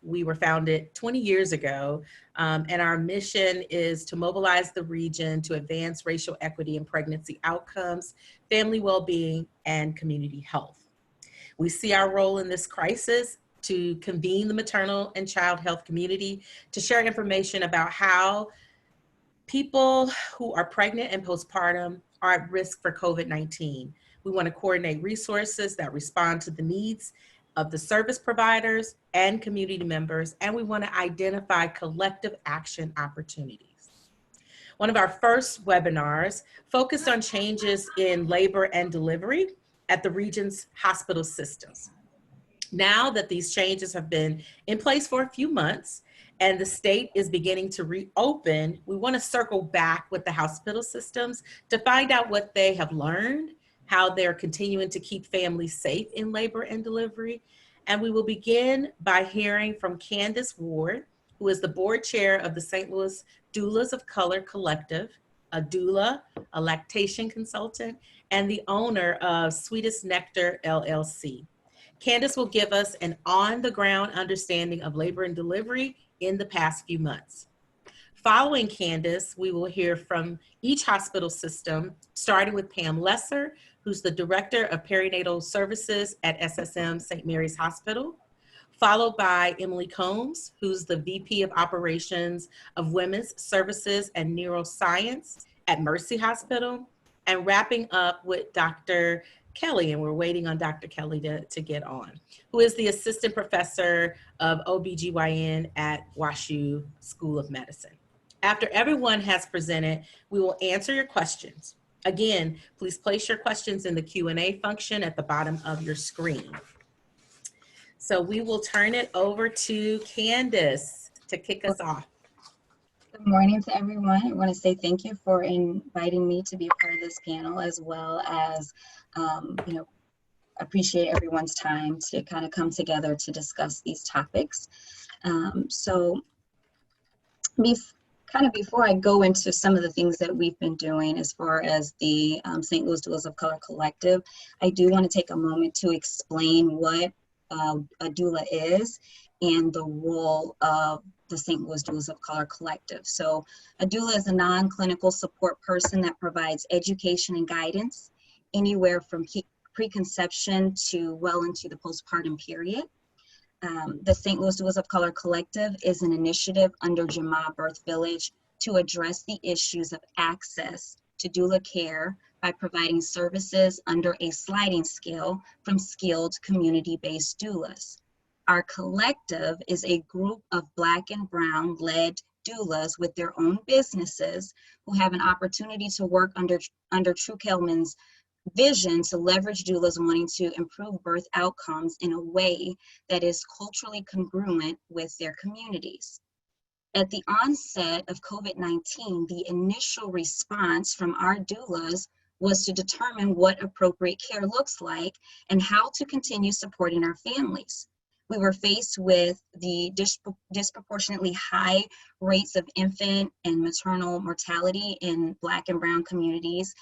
We were founded 20 years ago, and our mission is to mobilize the region to advance racial equity in pregnancy outcomes, family well-being, and community health. We see our role in this crisis to convene the maternal and child health community to share information about how people who are pregnant and postpartum are at risk for COVID-19. We want to coordinate resources that respond to the needs of the service providers and community members, and we want to identify collective action opportunities. One of our first webinars focused on changes in labor and delivery at the region's hospital systems. Now that these changes have been in place for a few months and the state is beginning to reopen, we want to circle back with the hospital systems to find out what they have learned, how they're continuing to keep families safe in labor and delivery. And we will begin by hearing from Candace Ward, who is the board chair of the St. Louis Doulas of Color Collective, a doula, a lactation consultant, and the owner of Sweetest Nectar LLC. Candace will give us an on-the-ground understanding of labor and delivery in the past few months. Following Candace, we will hear from each hospital system, starting with Pam Lesser, who's the Director of Perinatal Services at SSM St. Mary's Hospital, followed by Emily Combs, who's the VP of Operations of Women's Services and Neuroscience at Mercy Hospital, and wrapping up with Dr. Kelly, and we're waiting on Dr. Kelly to get on, who is the Assistant Professor of OBGYN at WashU School of Medicine. After everyone has presented, we will answer your questions. Again, please place your questions in the Q&A function at the bottom of your screen. So we will turn it over to Candace to kick us off. Good morning to everyone. I want to say thank you for inviting me to be a part of this panel, as well as, appreciate everyone's time to kind of come together to discuss these topics. Before I go into some of the things that we've been doing as far as the St. Louis Doulas of Color Collective, I do want to take a moment to explain what a doula is and the role of the St. Louis Doulas of Color Collective. So a doula is a non-clinical support person that provides education and guidance anywhere from preconception to well into the postpartum period. The St. Louis Doulas of Color Collective is an initiative under Jama Birth Village to address the issues of access to doula care by providing services under a sliding scale from skilled community-based doulas. Our collective is a group of Black and Brown led doulas with their own businesses who have an opportunity to work under True Kelman's vision to leverage doulas wanting to improve birth outcomes in a way that is culturally congruent with their communities. At the onset of COVID-19, the initial response from our doulas was to determine what appropriate care looks like and how to continue supporting our families. We were faced with the disproportionately high rates of infant and maternal mortality in Black and Brown communities.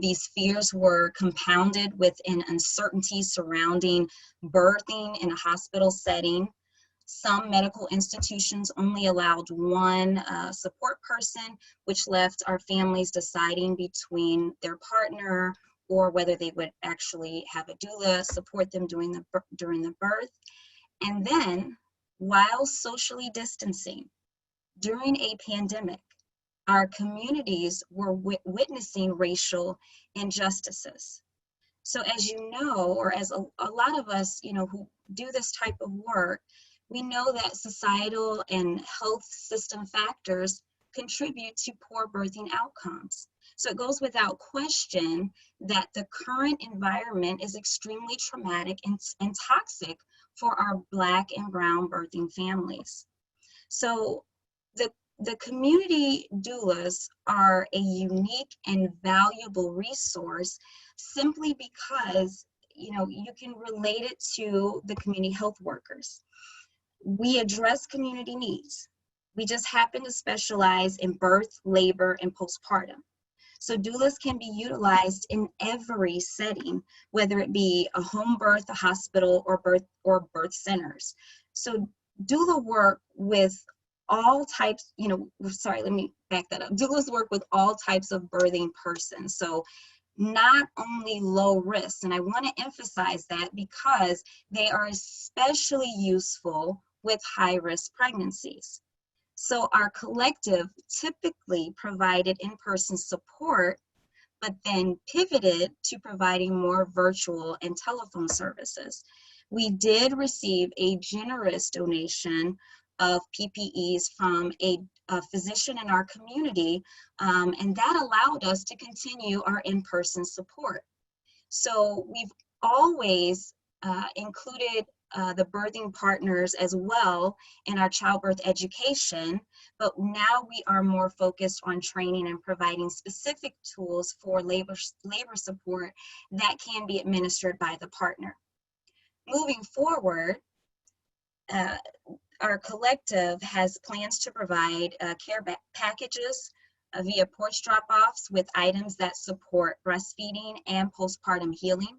These fears were compounded with an uncertainty surrounding birthing in a hospital setting. Some medical institutions only allowed one support person, which left our families deciding between their partner or whether they would actually have a doula support them during the birth. And then, while socially distancing during a pandemic, our communities were witnessing racial injustices. So as you know, or as a lot of us, who do this type of work, we know that societal and health system factors contribute to poor birthing outcomes. So it goes without question that the current environment is extremely traumatic and toxic for our Black and Brown birthing families. So the community doulas are a unique and valuable resource simply because, you can relate it to the community health workers. We address community needs. We just happen to specialize in birth, labor, and postpartum. So doulas can be utilized in every setting, whether it be a home birth, a hospital, or birth centers. So doula work with all types, sorry, let me back that up. Doulas work with all types of birthing persons. So not only low risk, and I want to emphasize that because they are especially useful with high risk pregnancies. So our collective typically provided in-person support, but then pivoted to providing more virtual and telephone services. We did receive a generous donation of PPEs from a physician in our community, and that allowed us to continue our in-person support. So we've always included the birthing partners as well in our childbirth education, but now we are more focused on training and providing specific tools for labor support that can be administered by the partner. Moving forward, our collective has plans to provide care packages via porch drop-offs with items that support breastfeeding and postpartum healing.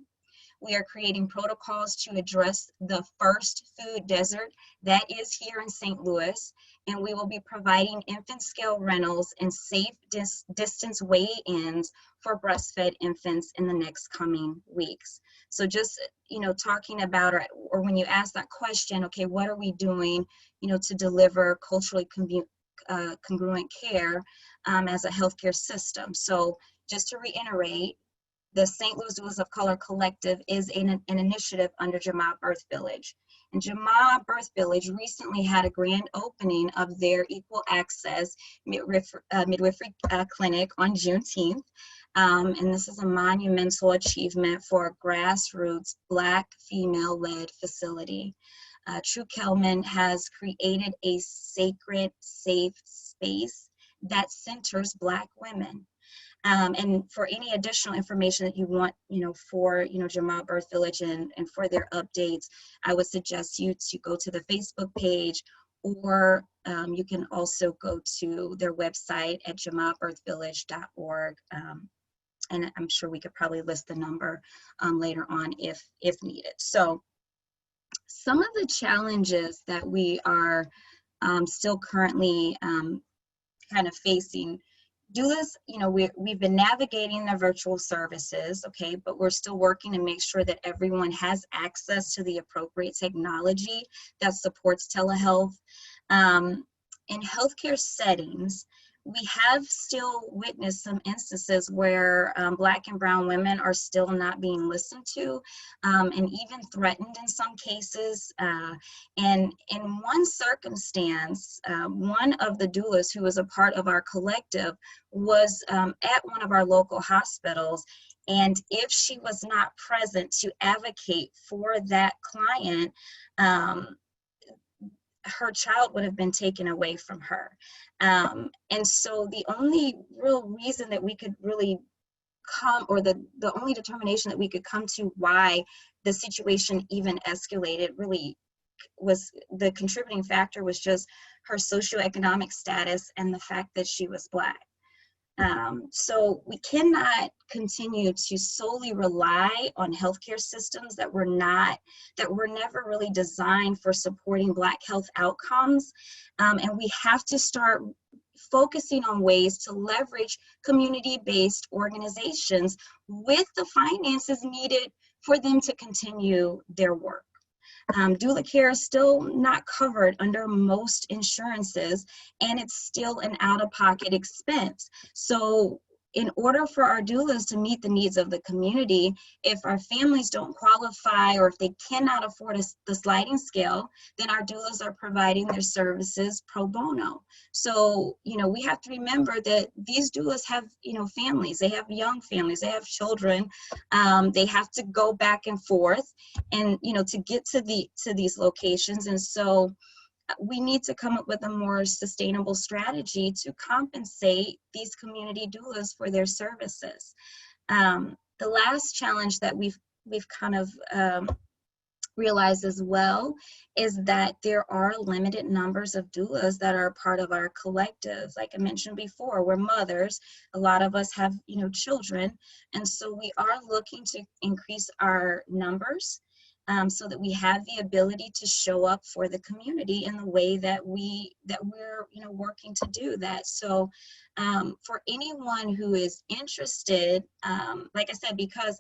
We are creating protocols to address the first food desert that is here in St. Louis, and we will be providing infant scale rentals and safe distance weigh-ins for breastfed infants in the next coming weeks. So just, talking about, or when you ask that question, okay, what are we doing, to deliver culturally congruent care as a healthcare system? So just to reiterate, the St. Louis Doulas of Color Collective is an initiative under Jama Birth Village. And Jama Birth Village recently had a grand opening of their equal access midwifery clinic on Juneteenth. And this is a monumental achievement for a grassroots Black female-led facility. True Kelman has created a sacred, safe space that centers Black women. And for any additional information that you want, for, Jama Birth Village and for their updates, I would suggest you to go to the Facebook page, or you can also go to their website at jamabirthvillage.org. And I'm sure we could probably list the number later on if needed. So some of the challenges that we are still currently kind of facing. Doulas, we've been navigating the virtual services, okay, but we're still working to make sure that everyone has access to the appropriate technology that supports telehealth. In healthcare settings, we have still witnessed some instances where Black and brown women are still not being listened to, and even threatened in some cases. And in one circumstance, one of the doulas who was a part of our collective was at one of our local hospitals. And if she was not present to advocate for that client, her child would have been taken away from her. And so the only real reason that we could really come, or the only determination that we could come to why the situation even escalated, really was the contributing factor was just her socioeconomic status and the fact that she was Black. So we cannot continue to solely rely on healthcare systems that were never really designed for supporting Black health outcomes. And we have to start focusing on ways to leverage community-based organizations with the finances needed for them to continue their work. Doula care is still not covered under most insurances, and it's still an out-of-pocket expense. So in order for our doulas to meet the needs of the community, if our families don't qualify or if they cannot afford the sliding scale, then our doulas are providing their services pro bono. So, we have to remember that these doulas have, families, they have young families, they have children, they have to go back and forth and, to get to these locations. And so we need to come up with a more sustainable strategy to compensate these community doulas for their services. The last challenge that we've kind of realized as well is that there are limited numbers of doulas that are part of our collective. Like I mentioned before, we're mothers. A lot of us have, children. And so we are looking to increase our numbers. so that we have the ability to show up for the community in the way that we're working to do that. So for anyone who is interested, like I said, because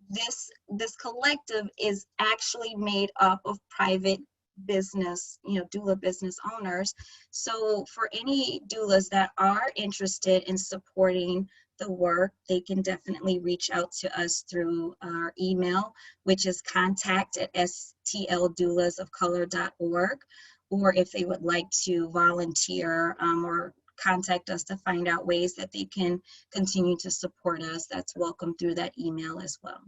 this collective is actually made up of private business, doula business owners. So for any doulas that are interested in supporting the work, they can definitely reach out to us through our email, which is contact@stldoulasofcolor.org, or if they would like to volunteer or contact us to find out ways that they can continue to support us, that's welcome through that email as well.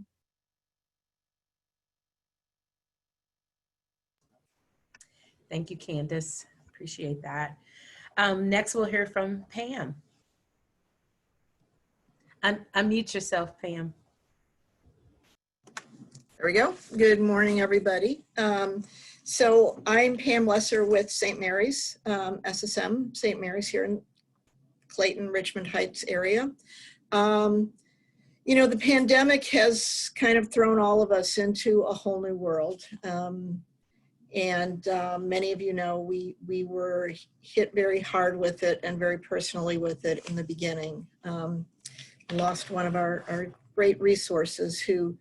Thank you, Candace. Appreciate that. Next, we'll hear from Pam. Unmute yourself, Pam. There we go. Good morning, everybody. So I'm Pam Lesser with St. Mary's, SSM, St. Mary's here in Clayton, Richmond Heights area. The pandemic has kind of thrown all of us into a whole new world. Many of you know we were hit very hard with it and very personally with it in the beginning. Lost one of our great resources who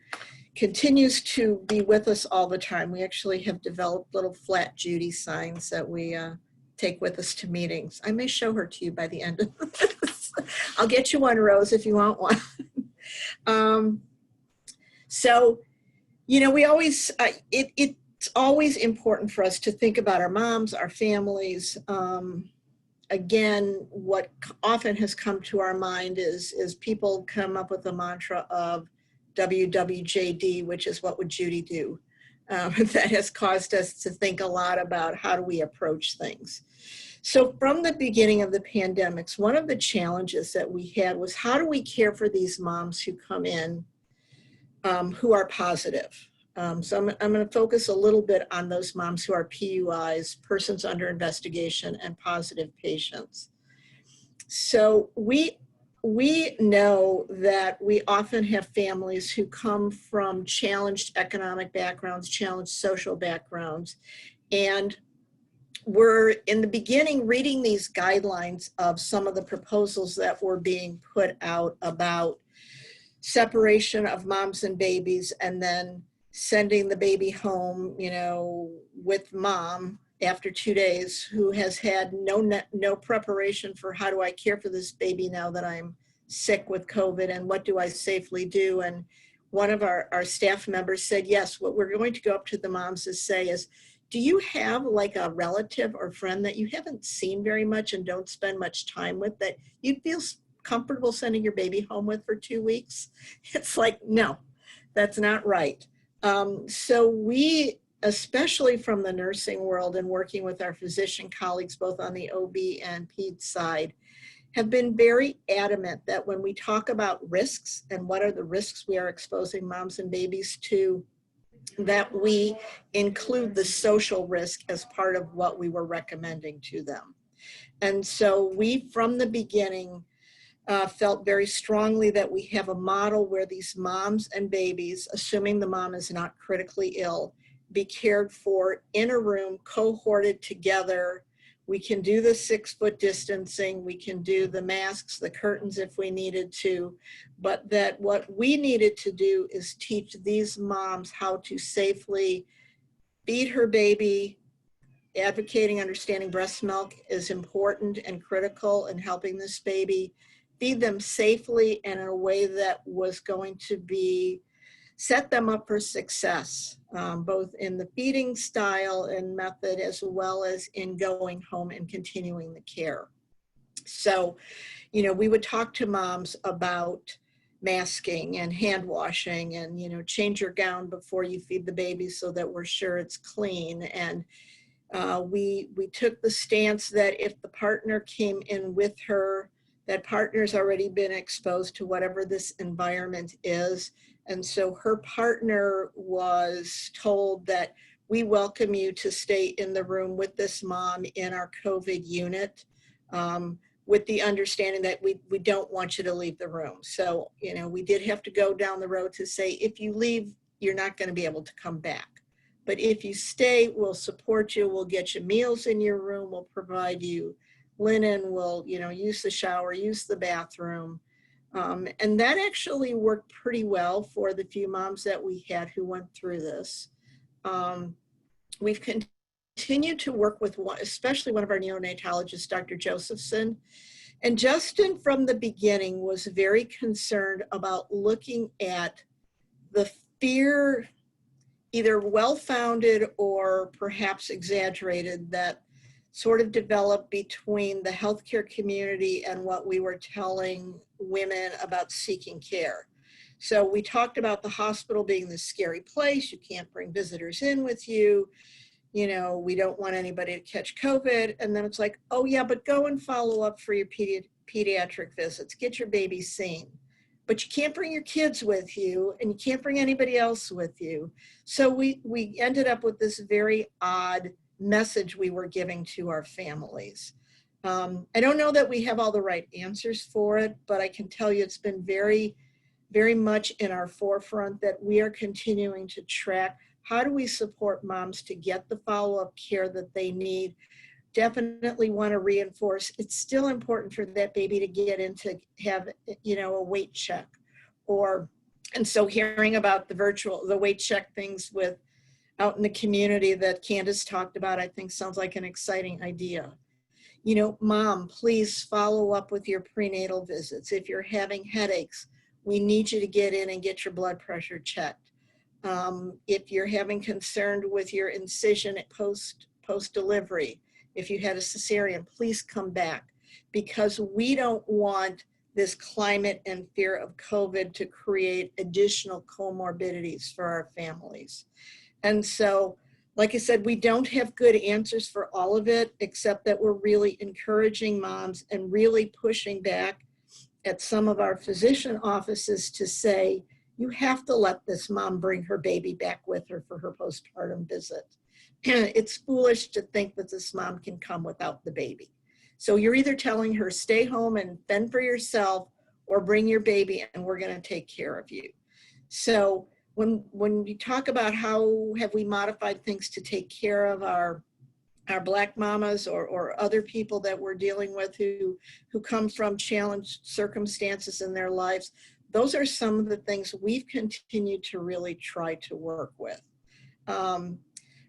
continues to be with us all the time. We actually have developed little flat Judy signs that we take with us to meetings. I may show her to you by the end of this. I'll get you one, Rose, if you want one. We always, it's always important for us to think about our moms, our families. Again, what often has come to our mind is people come up with the mantra of WWJD, which is what would Judy do? That has caused us to think a lot about how do we approach things. So from the beginning of the pandemics, one of the challenges that we had was how do we care for these moms who come in who are positive? So I'm going to focus a little bit on those moms who are PUIs, persons under investigation, and positive patients. So we know that we often have families who come from challenged economic backgrounds, challenged social backgrounds, and we're in the beginning reading these guidelines of some of the proposals that were being put out about separation of moms and babies and then sending the baby home, with mom after 2 days who has had no preparation for how do I care for this baby now that I'm sick with COVID and what do I safely do? And one of our staff members said, yes, what we're going to go up to the moms to say is, do you have like a relative or friend that you haven't seen very much and don't spend much time with that you feel comfortable sending your baby home with for 2 weeks? It's like, no, that's not right. So we, especially from the nursing world and working with our physician colleagues, both on the OB and PED side, have been very adamant that when we talk about risks and what are the risks we are exposing moms and babies to, that we include the social risk as part of what we were recommending to them. And so we, from the beginning, felt very strongly that we have a model where these moms and babies, assuming the mom is not critically ill, be cared for in a room, cohorted together. We can do the 6-foot distancing, we can do the masks, the curtains if we needed to, but that what we needed to do is teach these moms how to safely feed her baby. Advocating understanding breast milk is important and critical in helping this baby. Feed them safely and in a way that was going to set them up for success, both in the feeding style and method, as well as in going home and continuing the care. So, we would talk to moms about masking and hand washing and, change your gown before you feed the baby so that we're sure it's clean. And we took the stance that if the partner came in with her, that partner's already been exposed to whatever this environment is. And so her partner was told that we welcome you to stay in the room with this mom in our COVID unit, with the understanding that we don't want you to leave the room. So, we did have to go down the road to say, if you leave you're not going to be able to come back. But if you stay, we'll support you. We'll get you meals in your room. We'll provide you linen. We'll, use the shower, use the bathroom. And that actually worked pretty well for the few moms that we had who went through this. We've continued to work with especially one of our neonatologists, Dr. Josephson. And Justin, from the beginning, was very concerned about looking at the fear, either well-founded or perhaps exaggerated, that sort of developed between the healthcare community and what we were telling women about seeking care. So we talked about the hospital being this scary place. You can't bring visitors in with you. We don't want anybody to catch COVID. And then it's like, oh yeah, but go and follow up for your pediatric visits. Get your baby seen. But you can't bring your kids with you, and you can't bring anybody else with you. So we ended up with this very odd message we were giving to our families. I don't know that we have all the right answers for it, but I can tell you it's been very, very much in our forefront that we are continuing to track how do we support moms to get the follow-up care that they need. Definitely want to reinforce it's still important for that baby to get in to have a weight check, and so hearing about the weight check things out in the community that Candace talked about, I think sounds like an exciting idea. Mom, please follow up with your prenatal visits. If you're having headaches, we need you to get in and get your blood pressure checked. If you're having concern with your incision at post-delivery, if you had a cesarean, please come back, because we don't want this climate and fear of COVID to create additional comorbidities for our families. And so, like I said, we don't have good answers for all of it, except that we're really encouraging moms and really pushing back at some of our physician offices to say, you have to let this mom bring her baby back with her for her postpartum visit. It's foolish to think that this mom can come without the baby. So you're either telling her stay home and fend for yourself, or bring your baby and we're going to take care of you. So when you talk about how have we modified things to take care of our Black mamas or other people that we're dealing with who come from challenged circumstances in their lives, those are some of the things we've continued to really try to work with.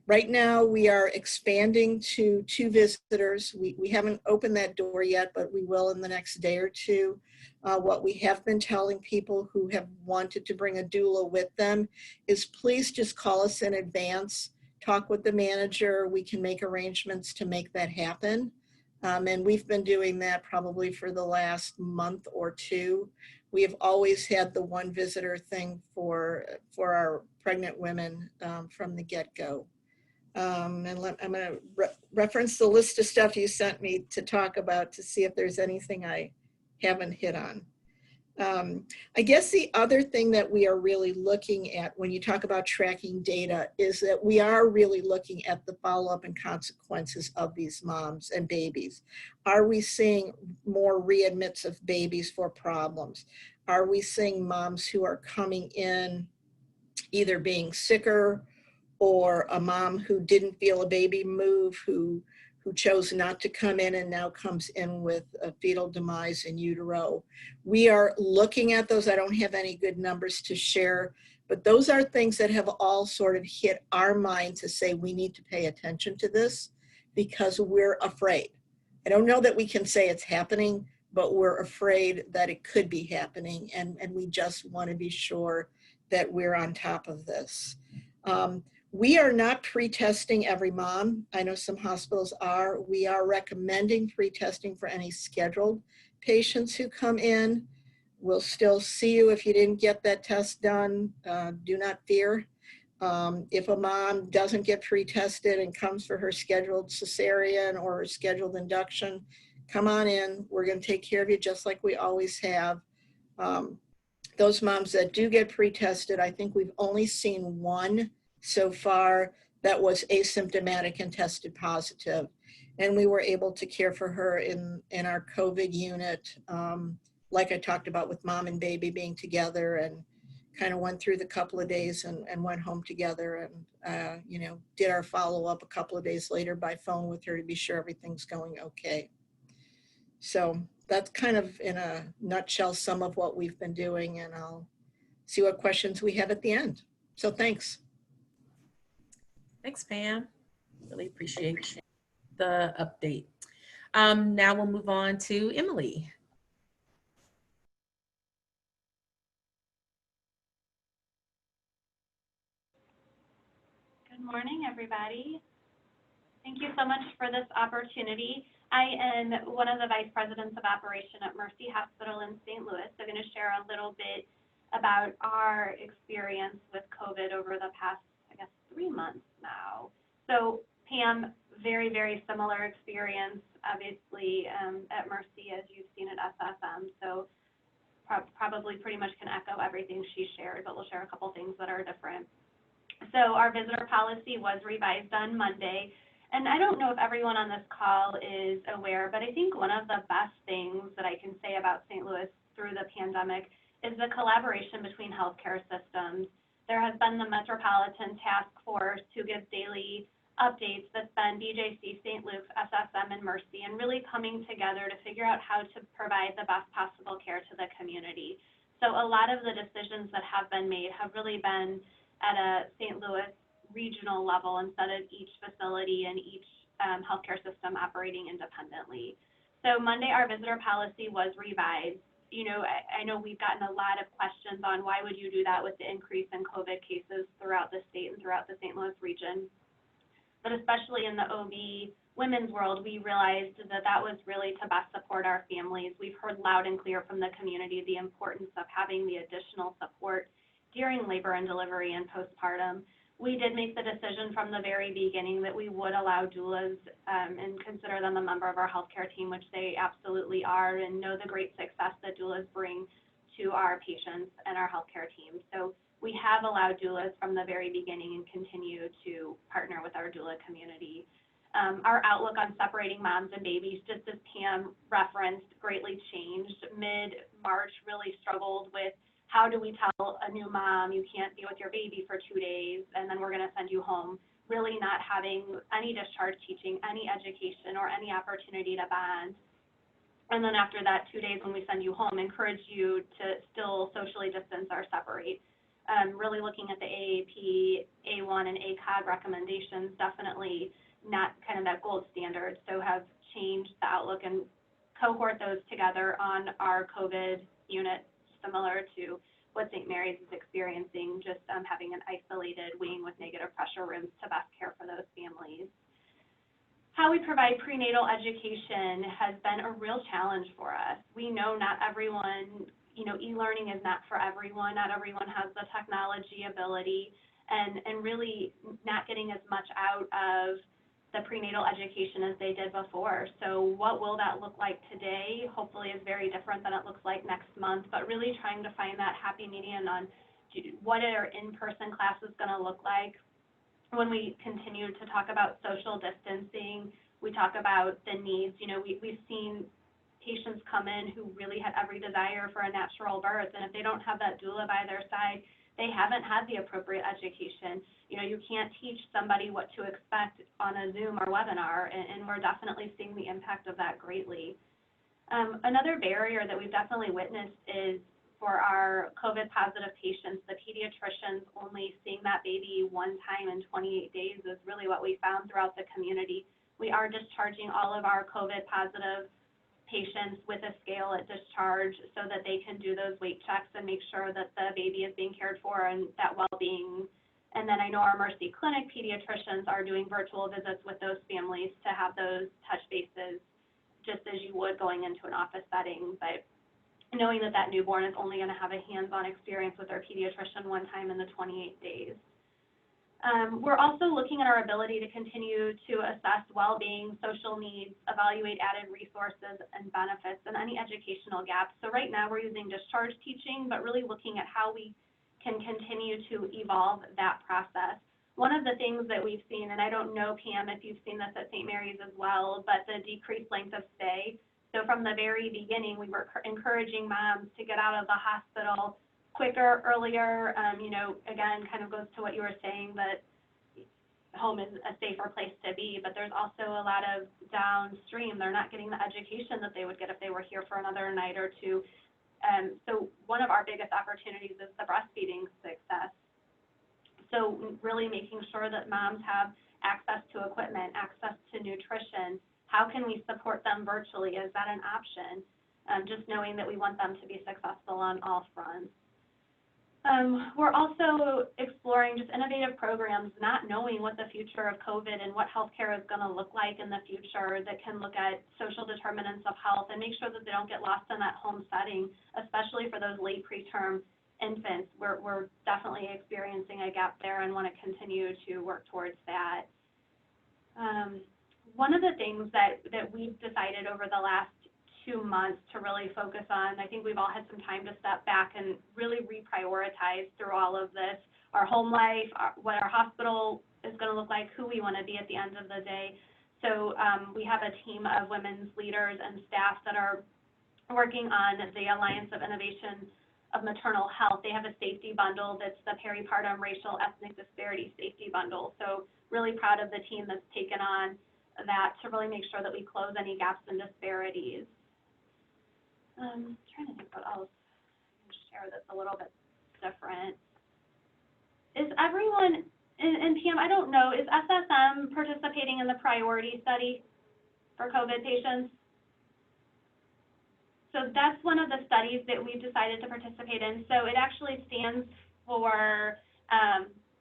Right now, we are expanding to 2 visitors. We haven't opened that door yet, but we will in the next day or two. What we have been telling people who have wanted to bring a doula with them is please just call us in advance, talk with the manager. We can make arrangements to make that happen. And we've been doing that probably for the last month or 2. We have always had the 1 visitor thing for our pregnant women from the get-go. I'm going to reference the list of stuff you sent me to talk about to see if there's anything I haven't hit on. I guess the other thing that we are really looking at when you talk about tracking data is that we are really looking at the follow-up and consequences of these moms and babies. Are we seeing more readmits of babies for problems? Are we seeing moms who are coming in either being sicker, or a mom who didn't feel a baby move, who chose not to come in and now comes in with a fetal demise in utero? We are looking at those. I don't have any good numbers to share, but those are things that have all sort of hit our mind to say we need to pay attention to this because we're afraid. I don't know that we can say it's happening, but we're afraid that it could be happening, and we just want to be sure that we're on top of this. We are not pre-testing every mom. I know some hospitals are. We are recommending pre-testing for any scheduled patients who come in. We'll still see you if you didn't get that test done. Do not fear. If a mom doesn't get pre-tested and comes for her scheduled cesarean or her scheduled induction, come on in. We're going to take care of you just like we always have. Those moms that do get pre-tested, I think we've only seen 1 so far that was asymptomatic and tested positive. And we were able to care for her in our COVID unit, like I talked about with mom and baby being together and kind of went through the couple of days and went home together and, you know, did our follow-up a couple of days later by phone with her to be sure everything's going okay. So that's kind of in a nutshell some of what we've been doing, and I'll see what questions we have at the end. So thanks. Thanks, Pam. Really appreciate the update. Now we'll move on to Emily. Good morning, everybody. Thank you so much for this opportunity. I am one of the Vice Presidents of Operation at Mercy Hospital in St. Louis. I'm going to share a little bit about our experience with COVID over the past, I guess, 3 months now. So Pam, very, very similar experience, obviously, at Mercy as you've seen at SFM. So probably pretty much can echo everything she shared, but we'll share a couple things that are different. So our visitor policy was revised on Monday. And I don't know if everyone on this call is aware, but I think one of the best things that I can say about St. Louis through the pandemic is the collaboration between healthcare systems. There has been the Metropolitan Task Force who gives daily updates that's been BJC, St. Luke's, SSM, and Mercy, and really coming together to figure out how to provide the best possible care to the community. So a lot of the decisions that have been made have really been at a St. Louis regional level instead of each facility and each healthcare system operating independently. So Monday, our visitor policy was revised. You know, I know we've gotten a lot of questions on why would you do that with the increase in COVID cases throughout the state and throughout the St. Louis region. But especially in the OB women's world, we realized that that was really to best support our families. We've heard loud and clear from the community the importance of having the additional support during labor and delivery and postpartum. We did make the decision from the very beginning that we would allow doulas and consider them a member of our healthcare team, which they absolutely are, and know the great success that doulas bring to our patients and our healthcare team. So we have allowed doulas from the very beginning and continue to partner with our doula community. Our outlook on separating moms and babies, just as Pam referenced, greatly changed. Mid-March really struggled with how do we tell a new mom you can't be with your baby for 2 days and then we're going to send you home, really not having any discharge teaching, any education, or any opportunity to bond. And then after that 2 days when we send you home, encourage you to still socially distance or separate. Really looking at the AAP, A1, and ACOG recommendations, definitely not kind of that gold standard, so have changed the outlook and cohort those together on our COVID unit, similar to what St. Mary's is experiencing, just having an isolated wing with negative pressure rooms to best care for those families. How we provide prenatal education has been a real challenge for us. We know not everyone, you know, e-learning is not for everyone. Not everyone has the technology ability, and really not getting as much out of the prenatal education as they did before. So what will that look like today? Hopefully is very different than it looks like next month, but really trying to find that happy median on what are in-person classes gonna look like. When we continue to talk about social distancing, we talk about the needs. You know, we've seen patients come in who really had every desire for a natural birth, and if they don't have that doula by their side, they haven't had the appropriate education. You know, you can't teach somebody what to expect on a Zoom or webinar, and we're definitely seeing the impact of that greatly. Another barrier that we've definitely witnessed is for our COVID positive patients, the pediatricians only seeing that baby one time in 28 days is really what we found throughout the community. We are discharging all of our COVID positive patients with a scale at discharge so that they can do those weight checks and make sure that the baby is being cared for and that well-being. And then I know our Mercy Clinic pediatricians are doing virtual visits with those families to have those touch bases just as you would going into an office setting. But knowing that that newborn is only going to have a hands-on experience with their pediatrician one time in the 28 days. We're also looking at our ability to continue to assess well-being, social needs, evaluate added resources and benefits, and any educational gaps. So right now we're using discharge teaching, but really looking at how we can continue to evolve that process. One of the things that we've seen, and I don't know, Pam, if you've seen this at St. Mary's as well, but the decreased length of stay. So from the very beginning, we were encouraging moms to get out of the hospital quicker, earlier. You know, again, kind of goes to what you were saying, that home is a safer place to be, but there's also a lot of downstream. They're not getting the education that they would get if they were here for another night or two. So one of our biggest opportunities is the breastfeeding success. So really making sure that moms have access to equipment, access to nutrition. How can we support them virtually? Is that an option? Just knowing that we want them to be successful on all fronts. We're also exploring just innovative programs, not knowing what the future of COVID and what healthcare is going to look like in the future, that can look at social determinants of health and make sure that they don't get lost in that home setting, especially for those late preterm infants. We're definitely experiencing a gap there and want to continue to work towards that. One of the things that we've decided over the last 2 months to really focus on, I think we've all had some time to step back and really reprioritize through all of this, our home life, what our hospital is going to look like, who we want to be at the end of the day. So we have a team of women's leaders and staff that are working on the Alliance of Innovation of Maternal Health. They have a safety bundle that's the peripartum racial ethnic disparity safety bundle. So really proud of the team that's taken on that to really make sure that we close any gaps and disparities. Trying to think what else I can share that's a little bit different. Is everyone, and Pam, I don't know, is SSM participating in the priority study for COVID patients? So that's one of the studies that we've decided to participate in. So it actually stands for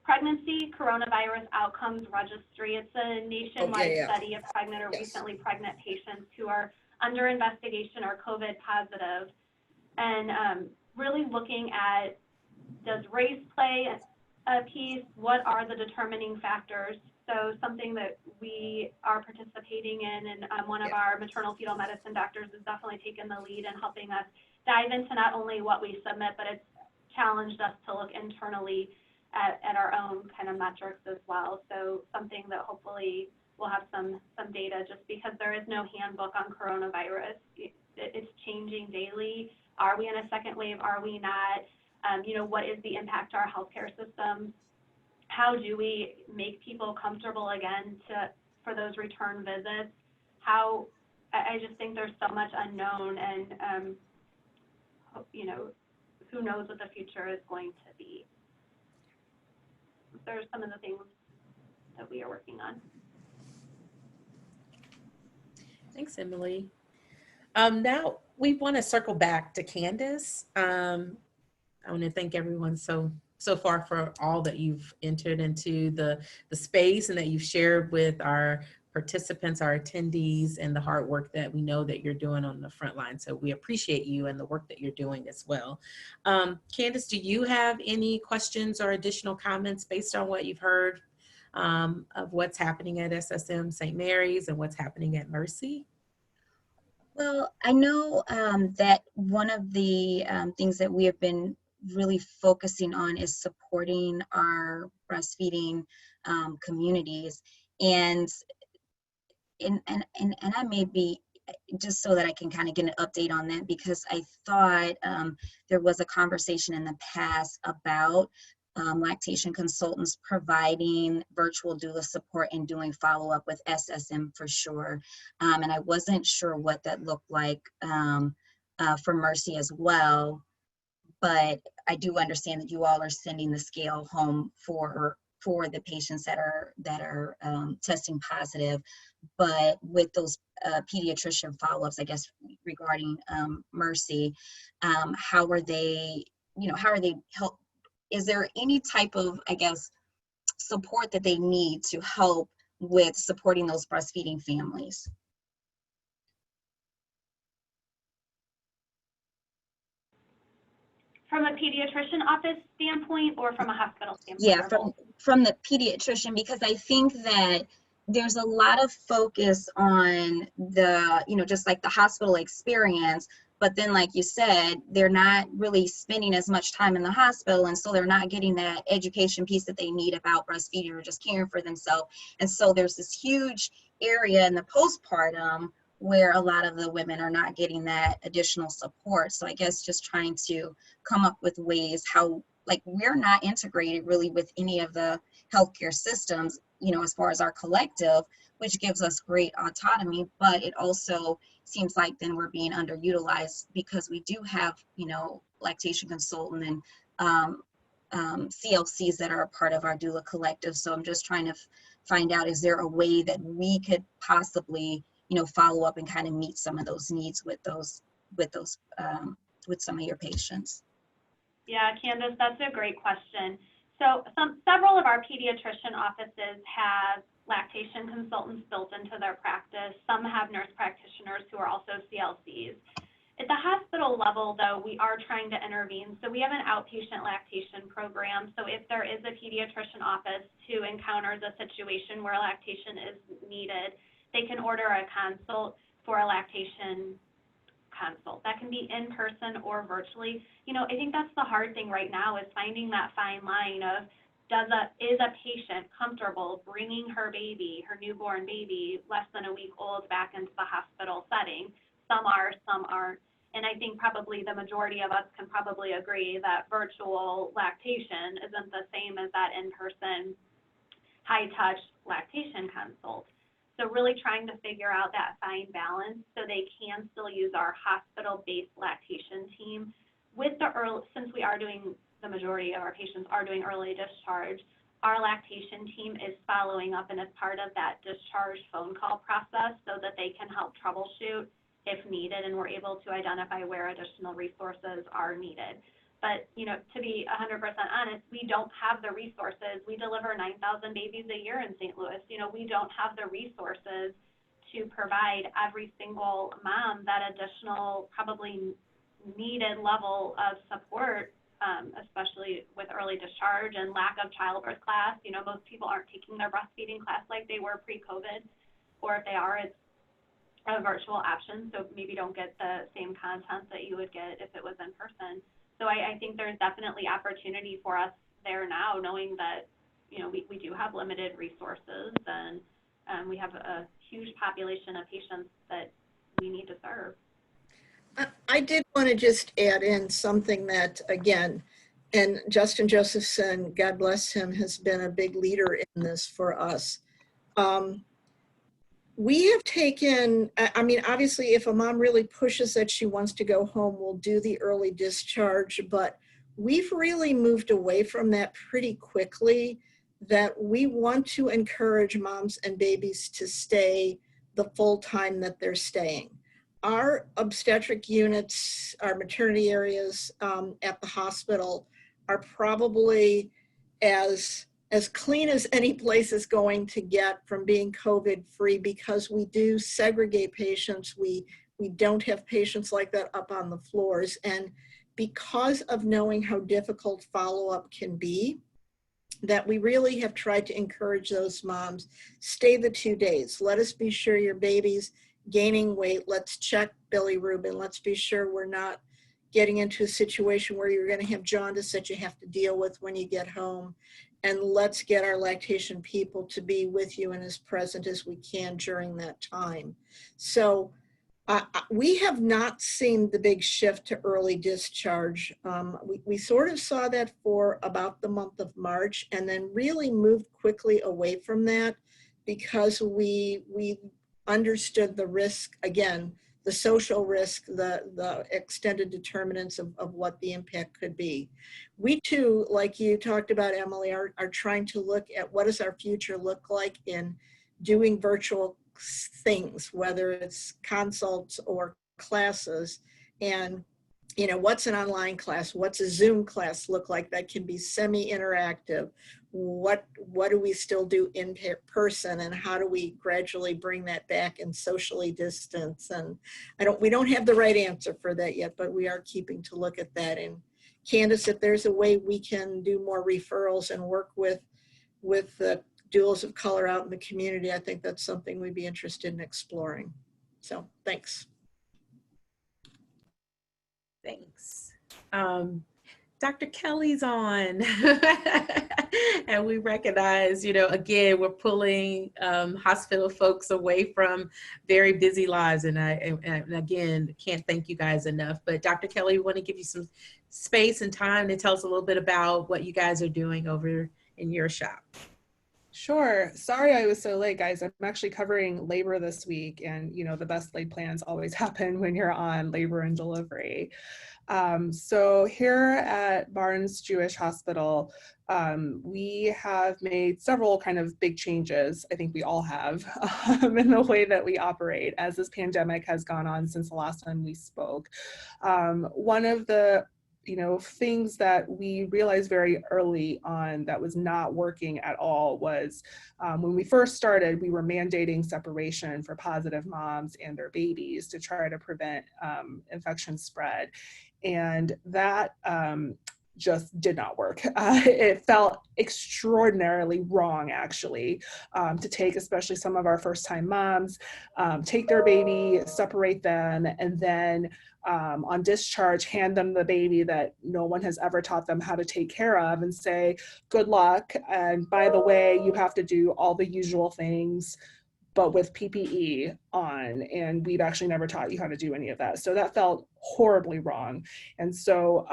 Pregnancy Coronavirus Outcomes Registry. It's a nationwide study of pregnant or recently pregnant patients who are under investigation or COVID positive, and really looking at, does race play a piece? What are the determining factors? So something that we are participating in, and one of our maternal fetal medicine doctors has definitely taken the lead in helping us dive into not only what we submit, but it's challenged us to look internally at our own kind of metrics as well. So something that hopefully we'll have some data, just because there is no handbook on coronavirus. It's changing daily. Are we in a second wave? Are we not? You know, what is the impact to our healthcare systems? How do we make people comfortable again for those return visits? I just think there's so much unknown, and you know, who knows what the future is going to be. There's some of the things that we are working on. Thanks, Emily. Now we want to circle back to Candace. I want to thank everyone so far for all that you've entered into the space and that you've shared with our participants, our attendees, and the hard work that we know that you're doing on the front line. So we appreciate you and the work that you're doing as well. Candace, do you have any questions or additional comments based on what you've heard of what's happening at SSM St. Mary's and what's happening at Mercy? Well, I know that one of the things that we have been really focusing on is supporting our breastfeeding communities, and I may be, just so that I can kind of get an update on that, because I thought there was a conversation in the past about lactation consultants providing virtual doula support and doing follow-up with SSM for sure. And I wasn't sure what that looked like for Mercy as well, but I do understand that you all are sending the scale home for the patients that are testing positive. But with those pediatrician follow-ups, I guess, regarding Mercy, how are they help? Is there any type of, I guess, support that they need to help with supporting those breastfeeding families? From a pediatrician office standpoint or from a hospital standpoint? Yeah, from the pediatrician, because I think that there's a lot of focus on the, just like the hospital experience, but then like you said, they're not really spending as much time in the hospital, and so they're not getting that education piece that they need about breastfeeding or just caring for themselves. And so there's this huge area in the postpartum where a lot of the women are not getting that additional support. So I guess just trying to come up with ways how, like, we're not integrated really with any of the healthcare systems, as far as our collective, which gives us great autonomy, but it also seems like then we're being underutilized because we do have, lactation consultant and CLCs that are a part of our doula collective. So I'm just trying to find out, is there a way that we could possibly, follow up and kind of meet some of those needs with some of your patients? Yeah, Candace, that's a great question. So several of our pediatrician offices have lactation consultants built into their practice. Some have nurse practitioners who are also CLCs. At the hospital level, though, we are trying to intervene. So we have an outpatient lactation program. So if there is a pediatrician office who encounters a situation where lactation is needed, they can order a consult for a lactation consult. That can be in person or virtually. I think that's the hard thing right now, is finding that fine line of, is a patient comfortable bringing her baby, her newborn baby, less than a week old, back into the hospital setting? Some are, some aren't. And I think probably the majority of us can probably agree that virtual lactation isn't the same as that in-person high-touch lactation consult. So really trying to figure out that fine balance so they can still use our hospital-based lactation team. Since we are doing, the majority of our patients are doing early discharge, our lactation team is following up and is part of that discharge phone call process so that they can help troubleshoot if needed, and we're able to identify where additional resources are needed. But, to be 100% honest, we don't have the resources. We deliver 9,000 babies a year in St. Louis. We don't have the resources to provide every single mom that additional, probably needed level of support, especially with early discharge and lack of childbirth class. Most people aren't taking their breastfeeding class like they were pre-COVID, or if they are, it's a virtual option, so maybe don't get the same content that you would get if it was in person. So I think there's definitely opportunity for us there now, knowing that, we do have limited resources, and we have a huge population of patients that we need to serve. I did want to just add in something that, again, and Justin Josephson, God bless him, has been a big leader in this for us. We have taken, obviously, if a mom really pushes that she wants to go home, we'll do the early discharge, but we've really moved away from that pretty quickly, that we want to encourage moms and babies to stay the full time that they're staying. Our obstetric units, our maternity areas at the hospital are probably as clean as any place is going to get from being COVID free, because we do segregate patients. We don't have patients like that up on the floors. And because of knowing how difficult follow-up can be, that we really have tried to encourage those moms, stay the 2 days. Let us be sure your baby's gaining weight. Let's check bilirubin. Let's be sure we're not getting into a situation where you're going to have jaundice that you have to deal with when you get home. And let's get our lactation people to be with you and as present as we can during that time. So we have not seen the big shift to early discharge. We sort of saw that for about the month of March, and then really moved quickly away from that because we understood the risk, again, the social risk, the extended determinants of what the impact could be. We too, like you talked about, Emily, are trying to look at what does our future look like in doing virtual things, whether it's consults or classes. And what's an online class? What's a Zoom class look like that can be semi-interactive? What do we still do in person, and how do we gradually bring that back and socially distance? And we don't have the right answer for that yet, but we are keeping to look at that. And Candace, if there's a way we can do more referrals and work with the doulas of color out in the community, I think that's something we'd be interested in exploring. So thanks. Thanks. Dr. Kelly's on. And we recognize, again, we're pulling hospital folks away from very busy lives. And again, can't thank you guys enough. But Dr. Kelly, we want to give you some space and time to tell us a little bit about what you guys are doing over in your shop. Sure. Sorry I was so late, guys. I'm actually covering labor this week, and the best laid plans always happen when you're on labor and delivery. So here at Barnes Jewish Hospital, we have made several kind of big changes. I think we all have in the way that we operate as this pandemic has gone on since the last time we spoke. One of the things that we realized very early on that was not working at all was when we first started, we were mandating separation for positive moms and their babies to try to prevent infection spread. And that just did not work. It felt extraordinarily wrong, actually, to take especially some of our first-time moms, take their baby, separate them, and then on discharge, hand them the baby that no one has ever taught them how to take care of and say, good luck. And by the way, you have to do all the usual things, but with PPE on, and we've actually never taught you how to do any of that. So that felt horribly wrong. And so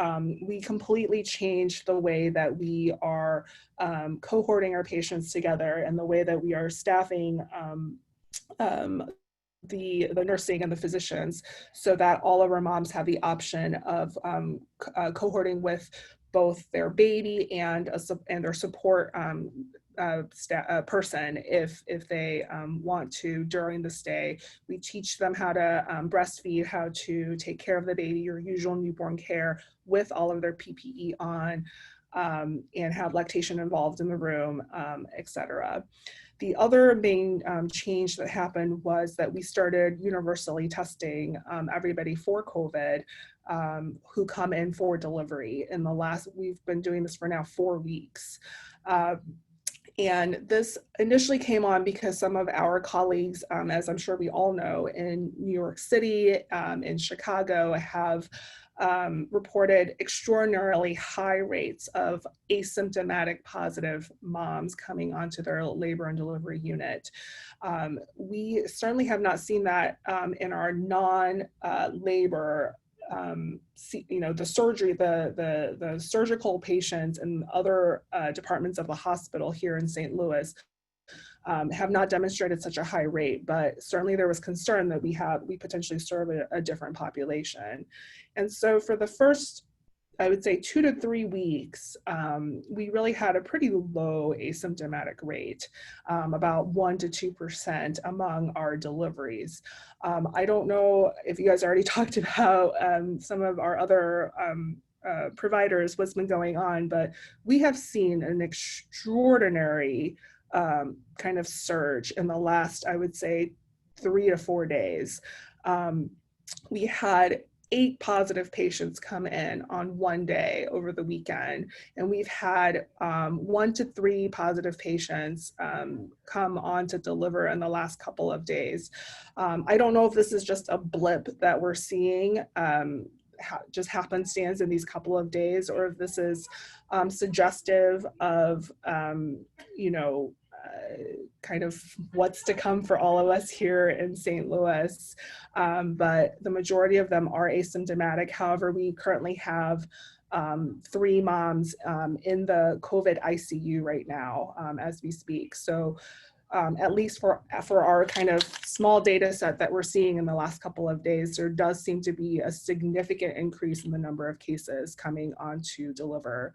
we completely changed the way that we are cohorting our patients together and the way that we are staffing the nursing and the physicians, so that all of our moms have the option of cohorting with both their baby and their support person if they want to during the stay. We teach them how to breastfeed, how to take care of the baby, your usual newborn care with all of their PPE on, and have lactation involved in the room, etc. The other main change that happened was that we started universally testing everybody for COVID who come in for delivery. We've been doing this for now 4 weeks. And this initially came on because some of our colleagues, as I'm sure we all know, in New York City, in Chicago, have reported extraordinarily high rates of asymptomatic positive moms coming onto their labor and delivery unit. We certainly have not seen that in our non-labor the surgery, the surgical patients and other departments of the hospital here in St. Louis have not demonstrated such a high rate, but certainly there was concern that we potentially serve a different population. And so for the first, I would say 2 to 3 weeks, we really had a pretty low asymptomatic rate, about 1 to 2% among our deliveries. I don't know if you guys already talked about some of our other providers, what's been going on, but we have seen an extraordinary kind of surge in the last, I would say, 3 to 4 days. We had 8 positive patients come in on one day over the weekend, and we've had 1 to 3 positive patients come on to deliver in the last couple of days. I don't know if this is just a blip that we're seeing, just happenstance in these couple of days, or if this is suggestive of, kind of what's to come for all of us here in St. Louis. But the majority of them are asymptomatic. However, we currently have 3 moms in the COVID ICU right now as we speak. So at least for our kind of small data set that we're seeing in the last couple of days, there does seem to be a significant increase in the number of cases coming on to deliver,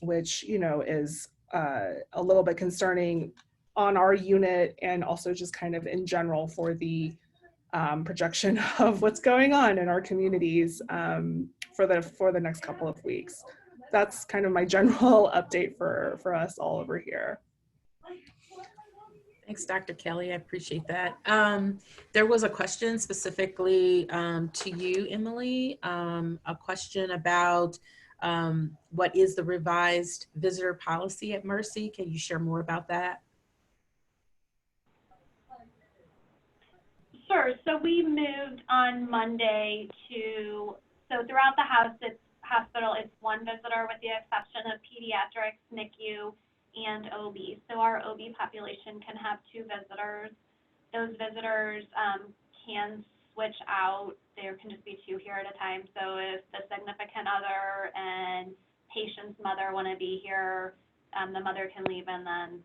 which, is a little bit concerning on our unit, and also just kind of in general for the projection of what's going on in our communities for the next couple of weeks. That's kind of my general update for us all over here. Thanks, Dr. Kelly. I appreciate that. There was a question specifically to you, Emily, a question about what is the revised visitor policy at Mercy? Can you share more about that? Sure. So we moved on Monday so throughout the hospital, it's one visitor with the exception of pediatrics, NICU, and OB. So our OB population can have 2 visitors. Those visitors can switch out. There can just be 2 here at a time. So if the significant other and patient's mother want to be here, the mother can leave, and then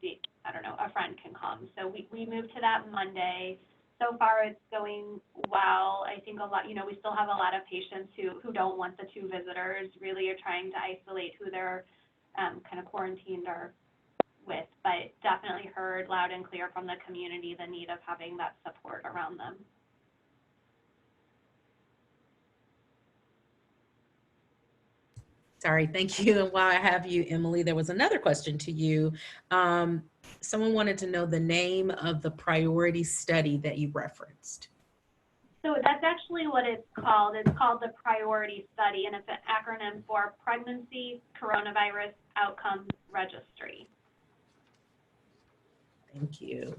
a friend can come. So we moved to that Monday. So far, it's going well. I think we still have a lot of patients who don't want the 2 visitors, really are trying to isolate who they're kind of quarantined or with, but definitely heard loud and clear from the community the need of having that support around them. Sorry, thank you. And while I have you, Emily, there was another question to you. Someone wanted to know the name of the priority study that you referenced. So that's actually what it's called. It's called the Priority Study, and it's an acronym for Pregnancy Coronavirus Outcomes Registry. Thank you.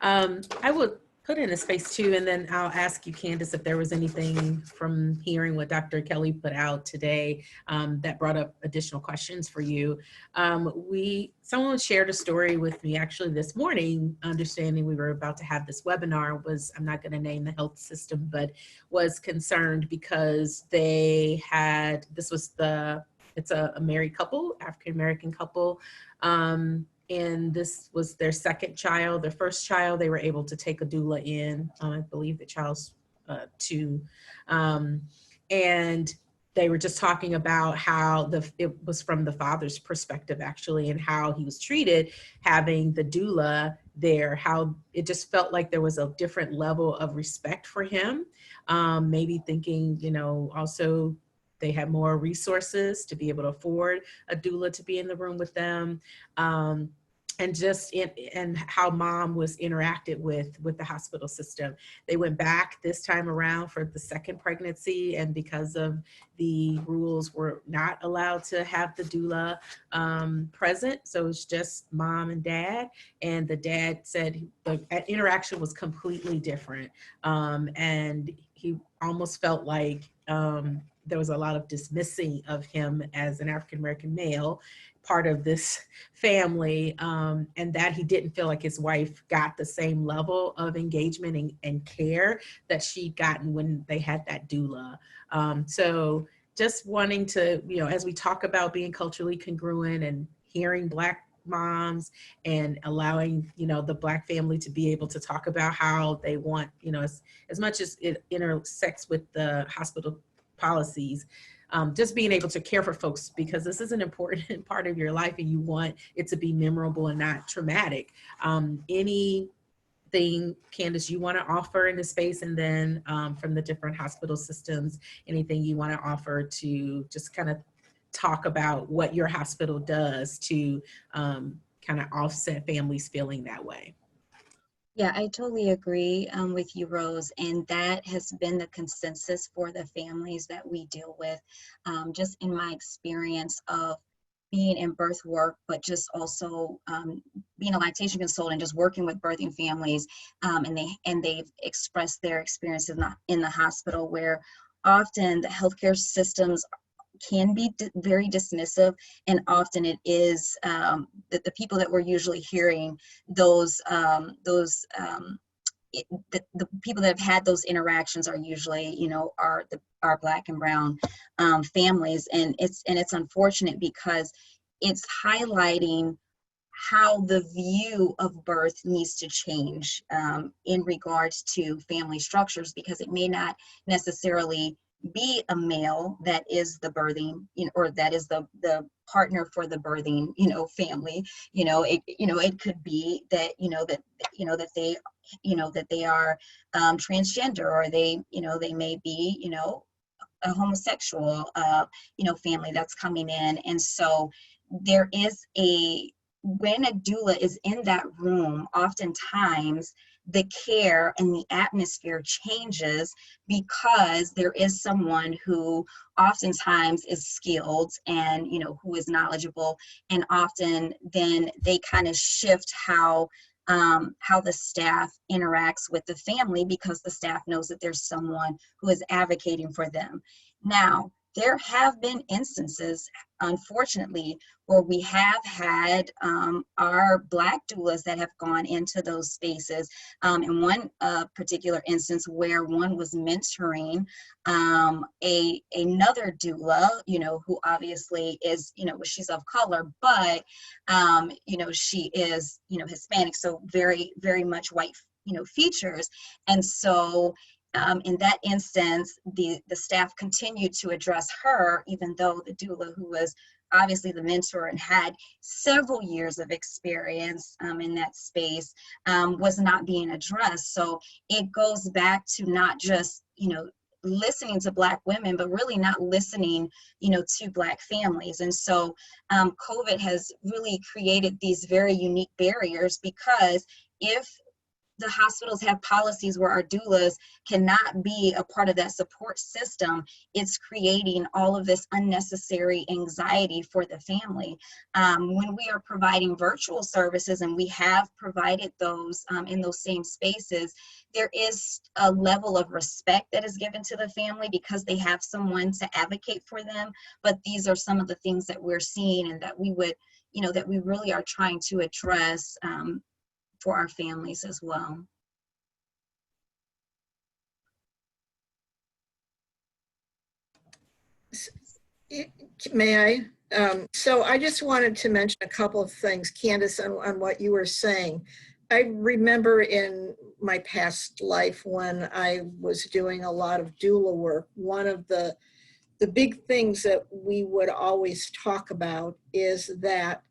I would put in a space too, and then I'll ask you, Candace, if there was anything from hearing what Dr. Kelly put out today that brought up additional questions for you. Someone shared a story with me actually this morning, understanding we were about to have this webinar, I'm not gonna name the health system, but was concerned because it's a married couple, African-American couple, and this was their second child. Their first child, they were able to take a doula in. I believe the child's 2. And they were just talking about how it was from the father's perspective, actually, and how he was treated having the doula there, how it just felt like there was a different level of respect for him. Maybe thinking, also they had more resources to be able to afford a doula to be in the room with them. And how mom was interacted with the hospital system. They went back this time around for the second pregnancy, and because of the rules, were not allowed to have the doula present. So it's just mom and dad. And the dad said the interaction was completely different. And he almost felt like there was a lot of dismissing of him as an African-American male, part of this family, and that he didn't feel like his wife got the same level of engagement and care that she'd gotten when they had that doula. So just wanting to, as we talk about being culturally congruent and hearing Black moms and allowing, the Black family to be able to talk about how they want, as much as it intersects with the hospital policies, just being able to care for folks, because this is an important part of your life and you want it to be memorable and not traumatic. Anything, Candace, you want to offer in the space, and then from the different hospital systems, anything you want to offer to just kind of talk about what your hospital does to kind of offset families feeling that way? Yeah, I totally agree with you, Rose, and that has been the consensus for the families that we deal with. Just in my experience of being in birth work, but just also being a lactation consultant, just working with birthing families, and they've expressed their experiences in the hospital, where often the healthcare systems can be very dismissive, and often it is the people that we're usually hearing the people that have had those interactions are usually, our Black and Brown families, and it's unfortunate because it's highlighting how the view of birth needs to change in regards to family structures, because it may not necessarily be a male that is the birthing, or that is the partner for the birthing, family. It could be that, that they are transgender, or they may be, a homosexual, family that's coming in. And so there is when a doula is in that room, oftentimes the care and the atmosphere changes, because there is someone who oftentimes is skilled and, who is knowledgeable, and often then they kind of shift how how the staff interacts with the family, because the staff knows that there's someone who is advocating for them. Now, there have been instances, unfortunately, where we have had our Black doulas that have gone into those spaces. In one particular instance where one was mentoring another doula, who obviously is, she's of color, but, she is, Hispanic, so very, very much white, features. And so in that instance, the staff continued to address her, even though the doula, who was obviously the mentor and had several years of experience in that space, was not being addressed. So it goes back to not just, listening to Black women, but really not listening, to Black families. And so COVID has really created these very unique barriers, because if the hospitals have policies where our doulas cannot be a part of that support system, it's creating all of this unnecessary anxiety for the family. When we are providing virtual services, and we have provided those in those same spaces, there is a level of respect that is given to the family because they have someone to advocate for them. But these are some of the things that we're seeing, and that we would, that we really are trying to address for our families as well. May I? So I just wanted to mention a couple of things, Candace, on what you were saying. I remember in my past life when I was doing a lot of doula work, one of the big things that we would always talk about is that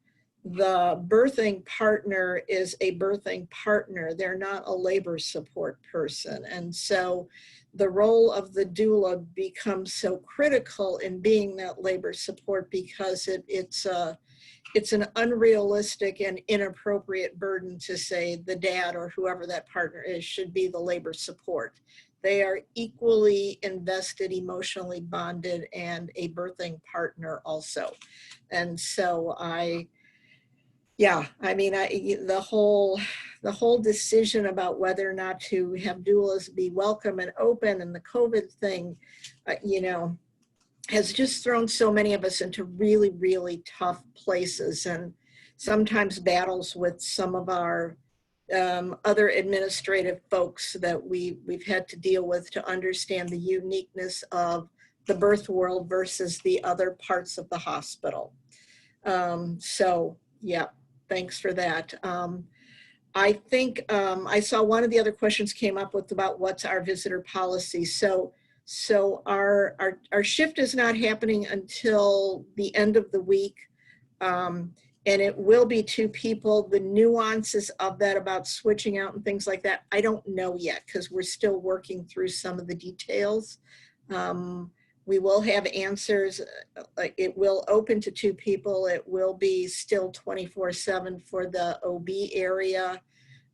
the birthing partner is a birthing partner. They're not a labor support person. And so the role of the doula becomes so critical in being that labor support, because it's an unrealistic and inappropriate burden to say the dad or whoever that partner is should be the labor support. They are equally invested, emotionally bonded, and a birthing partner also. And so the whole decision about whether or not to have doulas be welcome and open, and the COVID thing, has just thrown so many of us into really, really tough places, and sometimes battles with some of our other administrative folks that we've had to deal with to understand the uniqueness of the birth world versus the other parts of the hospital. So yeah, thanks for that. I think I saw one of the other questions came up with about what's our visitor policy. So our shift is not happening until the end of the week. And it will be 2 people. The nuances of that about switching out and things like that, I don't know yet, because we're still working through some of the details. We will have answers. It will open to 2 people. It will be still 24/7 for the OB area.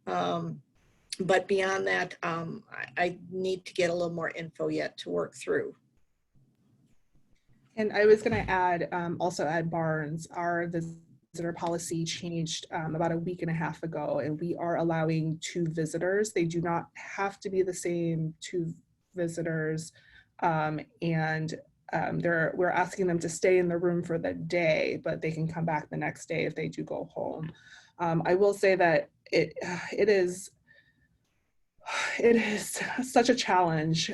But beyond that, I need to get a little more info yet to work through. And I was going to add, also at Barnes, our visitor policy changed about a week and a half ago, and we are allowing 2 visitors. They do not have to be the same 2 visitors. We're asking them to stay in the room for the day, but they can come back the next day if they do go home. I will say that it is such a challenge,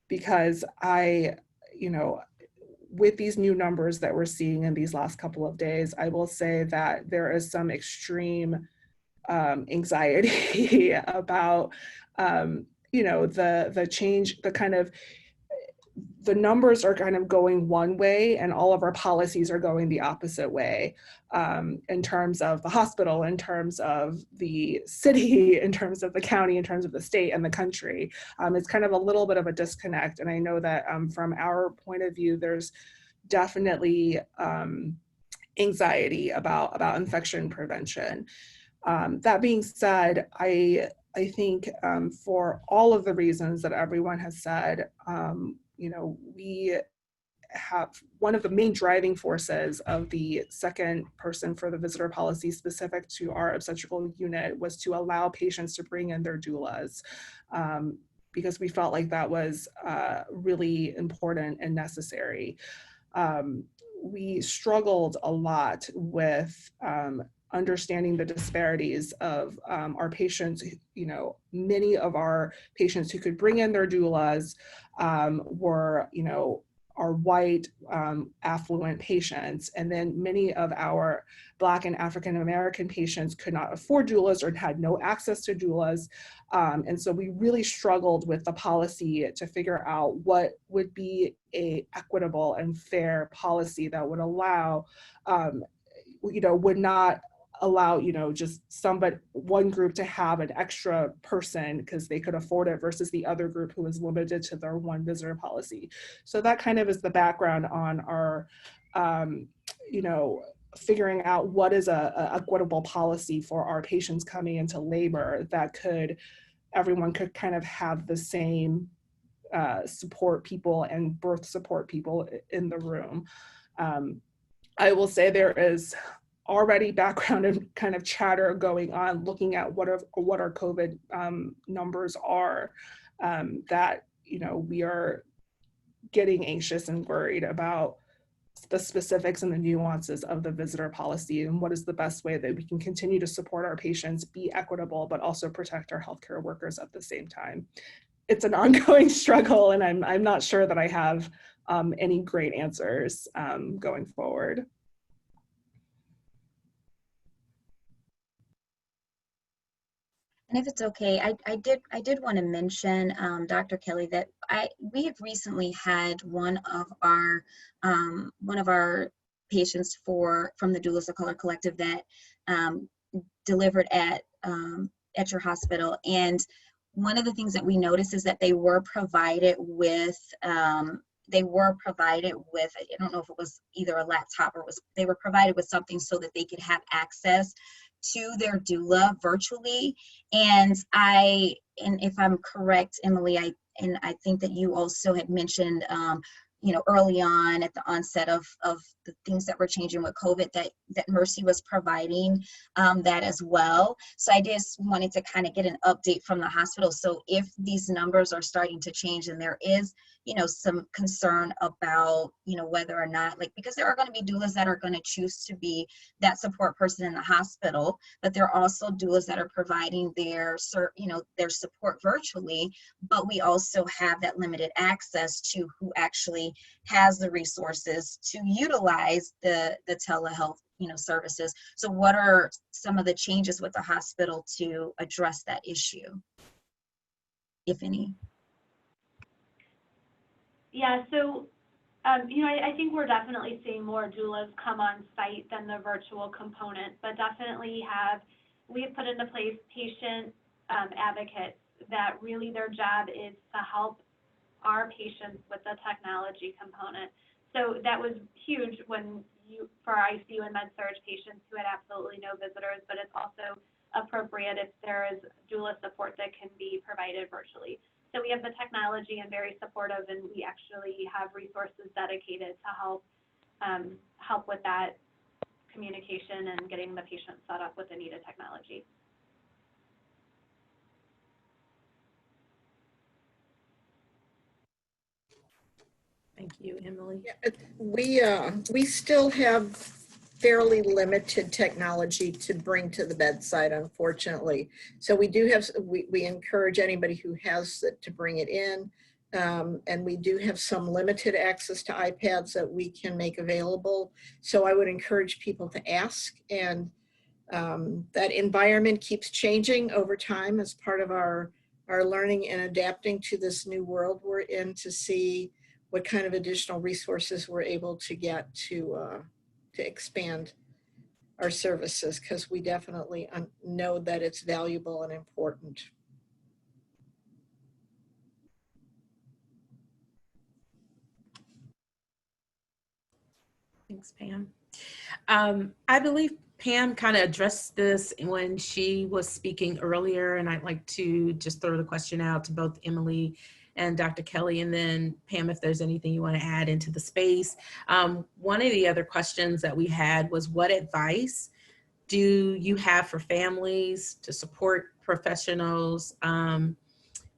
because with these new numbers that we're seeing in these last couple of days, I will say that there is some extreme anxiety about the change, the numbers are kind of going one way, and all of our policies are going the opposite way, in terms of the hospital, in terms of the city, in terms of the county, in terms of the state and the country. It's kind of a little bit of a disconnect. And I know that from our point of view, there's definitely anxiety about infection prevention. That being said, I think for all of the reasons that everyone has said, we one of the main driving forces of the second person for the visitor policy specific to our obstetrical unit was to allow patients to bring in their doulas, because we felt like that was really important and necessary. We struggled a lot with understanding the disparities of our patients. You know, many of our patients who could bring in their doulas were, you know, are white, affluent patients. And then many of our Black and African American patients could not afford doulas or had no access to doulas. And so we really struggled with the policy to figure out what would be a equitable and fair policy that would allow, you know, would not allow, you know, just one group to have an extra person because they could afford it versus the other group who was limited to their one visitor policy. So that kind of is the background on our, you know, figuring out what is a equitable policy for our patients coming into labor that everyone could kind of have the same support people and birth support people in the room. I will say there is already background and kind of chatter going on looking at what our COVID numbers are, that, you know, we are getting anxious and worried about the specifics and the nuances of the visitor policy and what is the best way that we can continue to support our patients, be equitable, but also protect our healthcare workers at the same time. It's an ongoing struggle, and I'm not sure that I have any great answers going forward. And if it's okay, I did want to mention, Dr. Kelly, that we have recently had one of our patients from the Doulas of Color Collective that delivered at your hospital. And one of the things that we noticed is that they were provided with I don't know if it was either a laptop or they were provided with something so that they could have access to their doula virtually. And if I'm correct, Emily, I think that you also had mentioned, you know, early on at the onset of the things that were changing with COVID, that Mercy was providing that as well. So I just wanted to kind of get an update from the hospital. So if these numbers are starting to change and there is, you know, some concern about, you know, whether or not, like, because there are going to be doulas that are going to choose to be that support person in the hospital, but there are also doulas that are providing their support virtually, but we also have that limited access to who actually has the resources to utilize the telehealth, you know, services. So what are some of the changes with the hospital to address that issue, if any? Yeah, so, you know, I think we're definitely seeing more doulas come on site than the virtual component, but definitely we have put into place patient advocates that really their job is to help our patients with the technology component. So that was huge for ICU and med-surg patients who had absolutely no visitors, but it's also appropriate if there is doula support that can be provided virtually. So we have the technology and very supportive, and we actually have resources dedicated to help with that communication and getting the patient set up with the needed technology. Thank you, Emily. Yeah, we still have fairly limited technology to bring to the bedside, unfortunately. So we do have, we encourage anybody who has it to bring it in. And we do have some limited access to iPads that we can make available. So I would encourage people to ask, and that environment keeps changing over time as part of our learning and adapting to this new world we're in, to see what kind of additional resources we're able to get to expand our services, because we definitely know that it's valuable and important. Thanks, Pam. I believe Pam kind of addressed this when she was speaking earlier, and I'd like to just throw the question out to both Emily and Dr. Kelly, and then Pam, if there's anything you want to add into the space. One of the other questions that we had was, what advice do you have for families to support professionals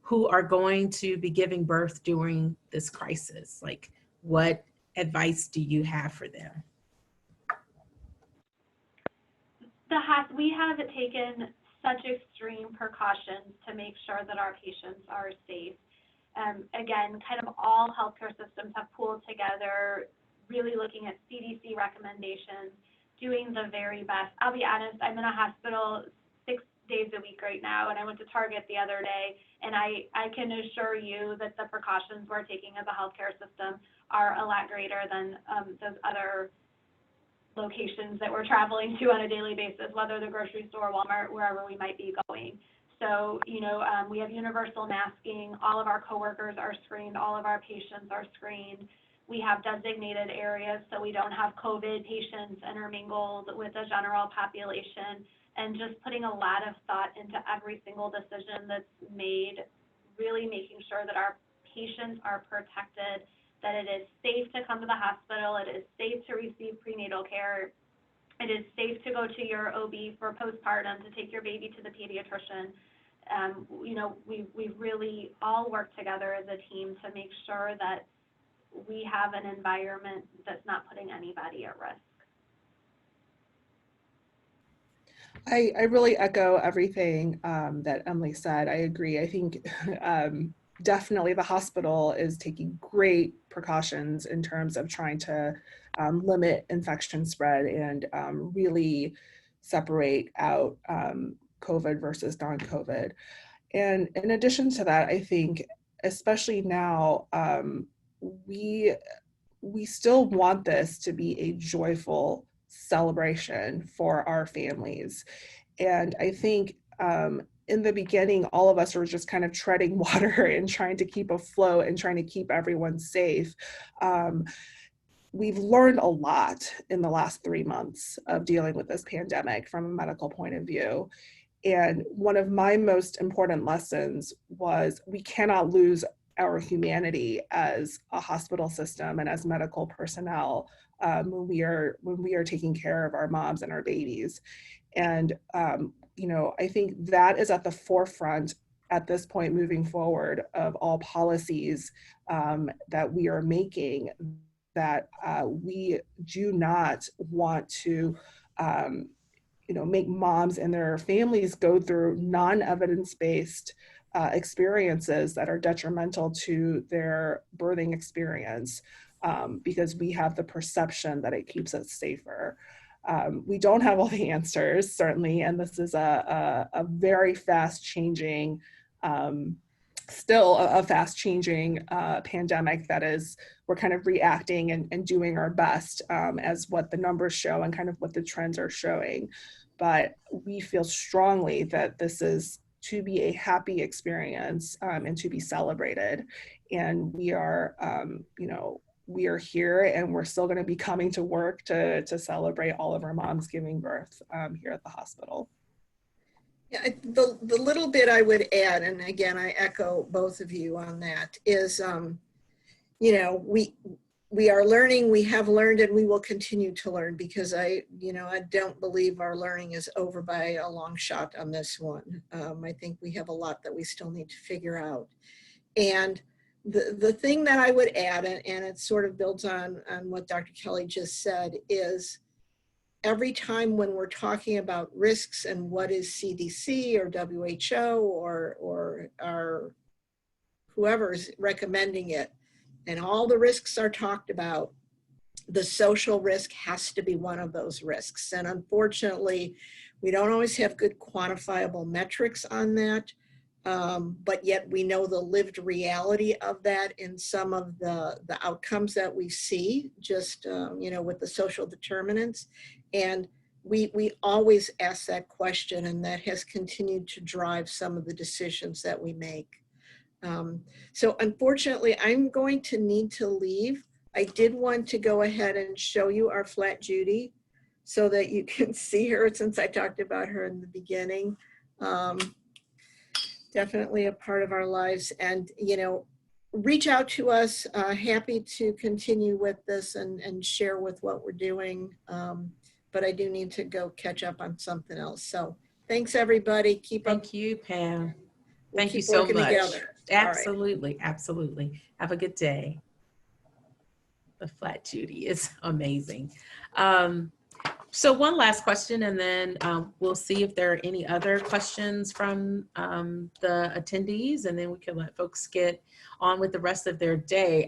who are going to be giving birth during this crisis? Like, what advice do you have for them? We have taken such extreme precautions to make sure that our patients are safe. Again, kind of all healthcare systems have pooled together, really looking at CDC recommendations, doing the very best. I'll be honest, I'm in a hospital 6 days a week right now, and I went to Target the other day, and I can assure you that the precautions we're taking as a healthcare system are a lot greater than those other locations that we're traveling to on a daily basis, whether the grocery store, Walmart, wherever we might be going. So, we have universal masking. All of our coworkers are screened. All of our patients are screened. We have designated areas so we don't have COVID patients intermingled with the general population, and just putting a lot of thought into every single decision that's made, really making sure that our patients are protected, that it is safe to come to the hospital, it is safe to receive prenatal care, it is safe to go to your OB for postpartum, to take your baby to the pediatrician. We've really all worked together as a team to make sure that we have an environment that's not putting anybody at risk. I really echo everything that Emily said. I agree. I think definitely the hospital is taking great precautions in terms of trying to limit infection spread and really separate out COVID versus non-COVID. And in addition to that, I think, especially now, we still want this to be a joyful celebration for our families. And I think in the beginning, all of us were just kind of treading water and trying to keep afloat and trying to keep everyone safe. We've learned a lot in the last 3 months of dealing with this pandemic from a medical point of view. And one of my most important lessons was we cannot lose our humanity as a hospital system and as medical personnel when we are taking care of our moms and our babies. And I think that is at the forefront at this point moving forward of all policies that we are making, that we do not want to make moms and their families go through non-evidence-based experiences that are detrimental to their birthing experience because we have the perception that it keeps us safer. We don't have all the answers, certainly, and this is a very fast-changing, still a fast-changing pandemic that is, we're kind of reacting and doing our best as what the numbers show and kind of what the trends are showing. But we feel strongly that this is to be a happy experience and to be celebrated. And we are, we are here, and we're still going to be coming to work to celebrate all of our moms giving birth here at the hospital. Yeah, the little bit I would add, and again, I echo both of you on that, is, we are learning, we have learned, and we will continue to learn, because I don't believe our learning is over by a long shot on this one. I think we have a lot that we still need to figure out. And the thing that I would add, and it sort of builds on what Dr. Kelly just said, is every time when we're talking about risks and what is CDC or WHO or our whoever's recommending it, and all the risks are talked about, the social risk has to be one of those risks. And unfortunately, we don't always have good quantifiable metrics on that. But yet we know the lived reality of that in some of the outcomes that we see, just with the social determinants. And we always ask that question, and that has continued to drive some of the decisions that we make. So unfortunately, I'm going to need to leave. I did want to go ahead and show you our flat Judy so that you can see her, since I talked about her in the beginning. Definitely a part of our lives. And, reach out to us. Happy to continue with this and share with what we're doing. But I do need to go catch up on something else. So thanks, everybody. Keep up. Thank you, Pam. We'll Thank you keep so working much. together. All right. Absolutely, absolutely. Have a good day. The flat Judy is amazing. So one last question, and then we'll see if there are any other questions from the attendees, and then we can let folks get on with the rest of their day.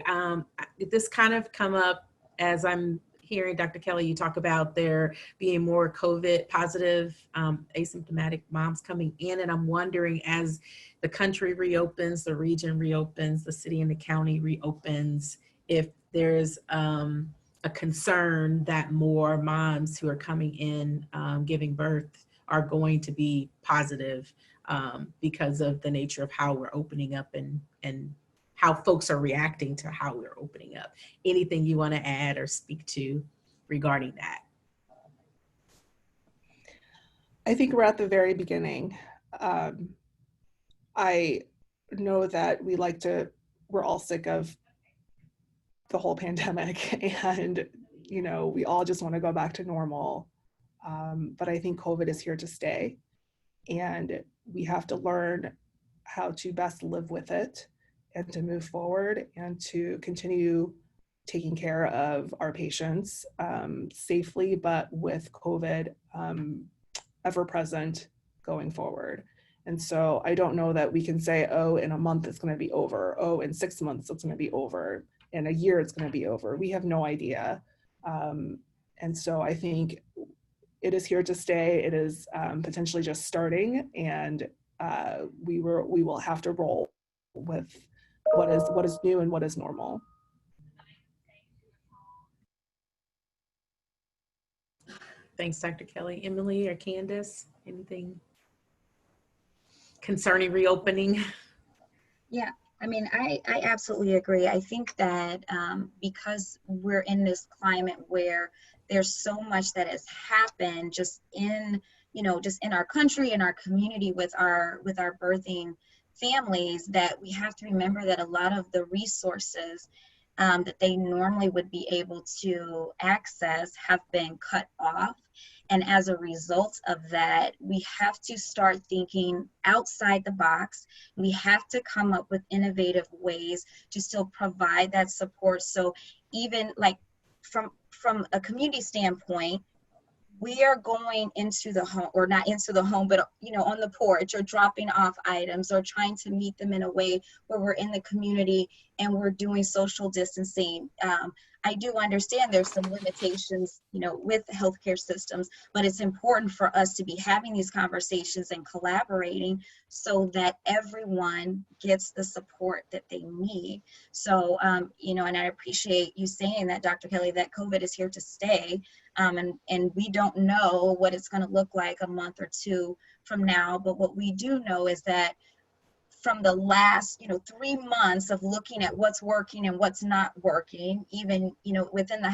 This kind of come up as I'm hearing Dr. Kelly, you talk about there being more COVID positive asymptomatic moms coming in, and I'm wondering, as the country reopens, the region reopens, the city and the county reopens, if there's a concern that more moms who are coming in giving birth are going to be positive because of the nature of how we're opening up and how folks are reacting to how we're opening up. Anything you want to add or speak to regarding that? I think we're at the very beginning. I know that we're all sick of the whole pandemic, and we all just want to go back to normal. But I think COVID is here to stay, and we have to learn how to best live with it and to move forward and to continue taking care of our patients safely, but with COVID ever present going forward. And so I don't know that we can say, oh, in a month it's going to be over. Oh, in 6 months it's going to be over. In a year it's going to be over. We have no idea. And so I think it is here to stay. It is potentially just starting, and we will have to roll with what is new and what is normal. Thanks, Dr. Kelly. Emily or Candace, anything concerning reopening? Yeah, I mean, I absolutely agree. I think that because we're in this climate where there's so much that has happened just in, just in our country, in our community with our birthing families, that we have to remember that a lot of the resources that they normally would be able to access have been cut off. And as a result of that, we have to start thinking outside the box. We have to come up with innovative ways to still provide that support. So even like from a community standpoint, we are going into the home, or not into the home, but on the porch, or dropping off items, or trying to meet them in a way where we're in the community and we're doing social distancing. I do understand there's some limitations, with healthcare systems, but it's important for us to be having these conversations and collaborating so that everyone gets the support that they need. So, and I appreciate you saying that, Dr. Kelly, that COVID is here to stay. And we don't know what it's going to look like a month or two from now. But what we do know is that from the last, 3 months of looking at what's working and what's not working, even, within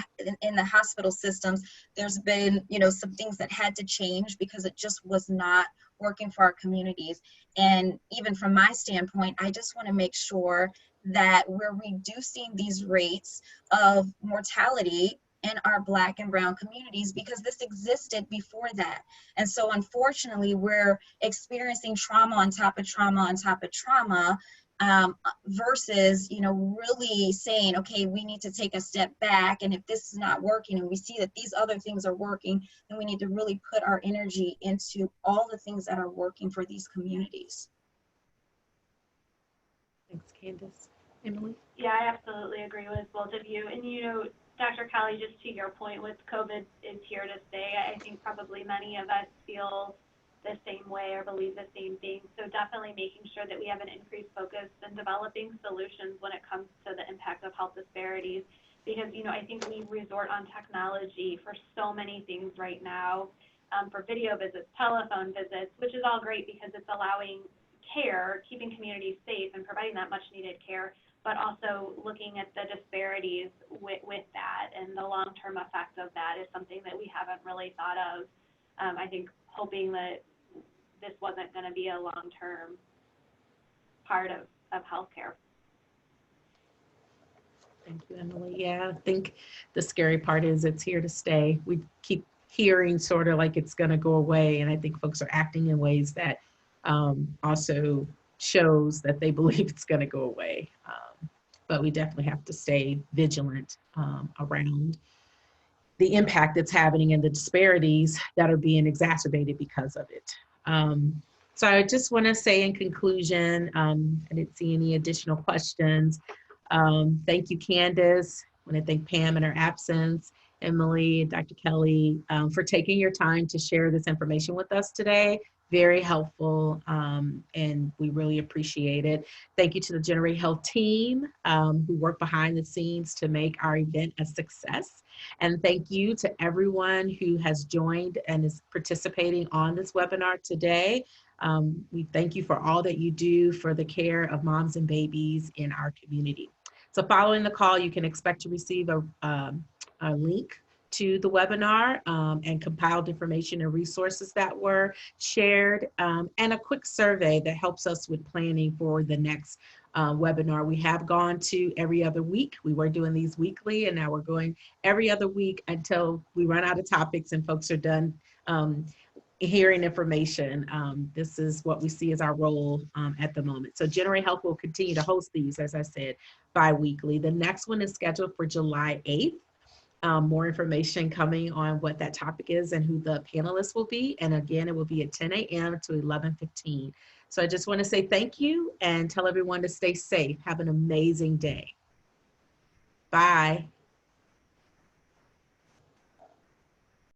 in the hospital systems, there's been, some things that had to change because it just was not working for our communities. And even from my standpoint, I just want to make sure that we're reducing these rates of mortality in our Black and Brown communities, because this existed before that. And so unfortunately, we're experiencing trauma on top of trauma on top of trauma, versus, really saying, okay, we need to take a step back. And if this is not working and we see that these other things are working, then we need to really put our energy into all the things that are working for these communities. Thanks, Candace. Emily? Yeah, I absolutely agree with both of you. And Dr. Kelly, just to your point with COVID is here to stay, I think probably many of us feel the same way or believe the same thing. So definitely making sure that we have an increased focus in developing solutions when it comes to the impact of health disparities. Because, I think we resort on technology for so many things right now, for video visits, telephone visits, which is all great because it's allowing care, keeping communities safe and providing that much needed care, but also looking at the disparities with that, and the long-term effect of that is something that we haven't really thought of. I think hoping that this wasn't going to be a long-term part of healthcare. Thank you, Emily. Yeah, I think the scary part is it's here to stay. We keep hearing sort of like it's going to go away, and I think folks are acting in ways that also shows that they believe it's going to go away. But we definitely have to stay vigilant around the impact it's having and the disparities that are being exacerbated because of it. So I just want to say in conclusion, I didn't see any additional questions. Thank you, Candace. I want to thank Pam in her absence, Emily, Dr. Kelly, for taking your time to share this information with us today. Very helpful, and we really appreciate it. Thank you to the Generate Health team who worked behind the scenes to make our event a success. And thank you to everyone who has joined and is participating on this webinar today. We thank you for all that you do for the care of moms and babies in our community. So following the call, you can expect to receive a link to the webinar and compiled information and resources that were shared, and a quick survey that helps us with planning for the next webinar. We have gone to every other week. We were doing these weekly, and now we're going every other week until we run out of topics and folks are done hearing information. This is what we see as our role at the moment. So Generate Health will continue to host these, as I said, bi-weekly. The next one is scheduled for July 8th. More information coming on what that topic is and who the panelists will be. And again, it will be at 10 a.m. to 11:15. So I just want to say thank you and tell everyone to stay safe. Have an amazing day. Bye.